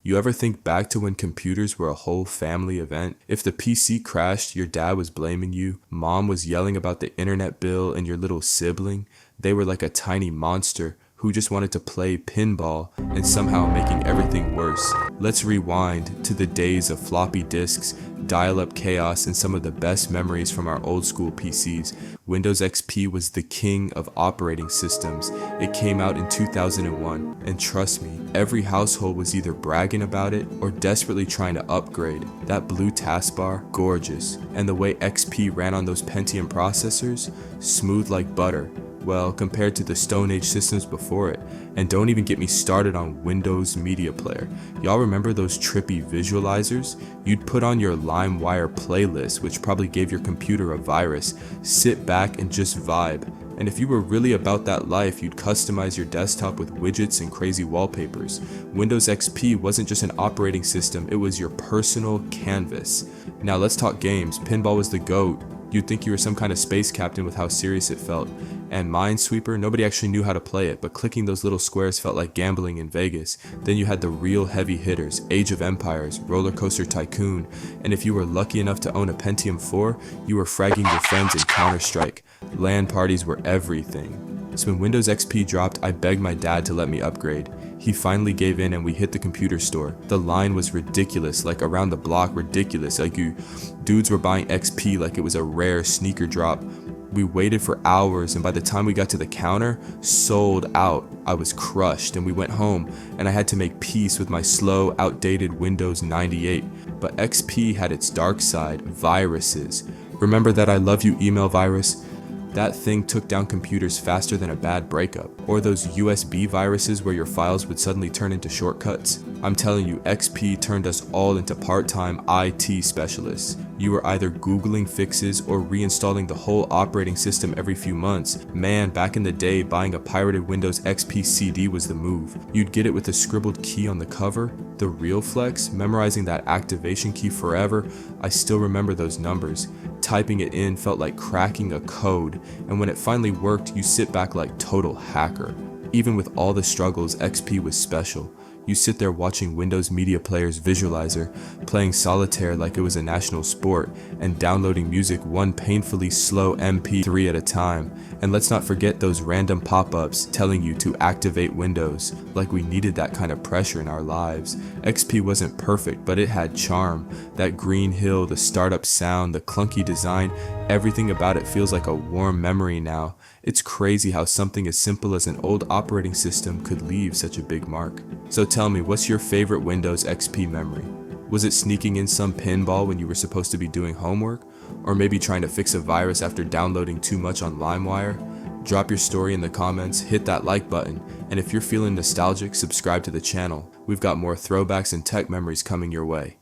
You ever think back to when computers were a whole family event? If the PC crashed, your dad was blaming you, mom was yelling about the internet bill, and your little sibling, they were like a tiny monster who just wanted to play pinball and somehow making everything worse. Let's rewind to the days of floppy disks, dial-up chaos, and some of the best memories from our old school PCs. Windows XP was the king of operating systems. It came out in 2001, and trust me, every household was either bragging about it or desperately trying to upgrade. That blue taskbar, gorgeous, and the way XP ran on those Pentium processors, smooth like butter. Well, compared to the Stone Age systems before it. And don't even get me started on Windows Media Player. Y'all remember those trippy visualizers? You'd put on your LimeWire playlist, which probably gave your computer a virus, sit back and just vibe. And if you were really about that life, you'd customize your desktop with widgets and crazy wallpapers. Windows XP wasn't just an operating system, it was your personal canvas. Now let's talk games. Pinball was the GOAT. You'd think you were some kind of space captain with how serious it felt. And Minesweeper, nobody actually knew how to play it, but clicking those little squares felt like gambling in Vegas. Then you had the real heavy hitters, Age of Empires, Roller Coaster Tycoon, and if you were lucky enough to own a Pentium 4, you were fragging your friends in Counter-Strike. LAN parties were everything. So when Windows XP dropped, I begged my dad to let me upgrade. He finally gave in and we hit the computer store. The line was ridiculous, like around the block ridiculous, like dudes were buying XP like it was a rare sneaker drop. We waited for hours and by the time we got to the counter, sold out. I was crushed and we went home and I had to make peace with my slow, outdated Windows 98. But XP had its dark side, viruses. Remember that I love you email virus? That thing took down computers faster than a bad breakup. Or those USB viruses where your files would suddenly turn into shortcuts. I'm telling you, XP turned us all into part-time IT specialists. You were either Googling fixes or reinstalling the whole operating system every few months. Man, back in the day, buying a pirated Windows XP CD was the move. You'd get it with a scribbled key on the cover, the real flex, memorizing that activation key forever. I still remember those numbers. Typing it in felt like cracking a code, and when it finally worked, you sit back like total hacker. Even with all the struggles, XP was special. You sit there watching Windows Media Player's visualizer, playing solitaire like it was a national sport, and downloading music one painfully slow MP3 at a time. And let's not forget those random pop-ups telling you to activate Windows, like we needed that kind of pressure in our lives. XP wasn't perfect, but it had charm. That green hill, the startup sound, the clunky design, everything about it feels like a warm memory now. It's crazy how something as simple as an old operating system could leave such a big mark. So tell me, what's your favorite Windows XP memory? Was it sneaking in some pinball when you were supposed to be doing homework? Or maybe trying to fix a virus after downloading too much on LimeWire? Drop your story in the comments, hit that like button, and if you're feeling nostalgic, subscribe to the channel. We've got more throwbacks and tech memories coming your way.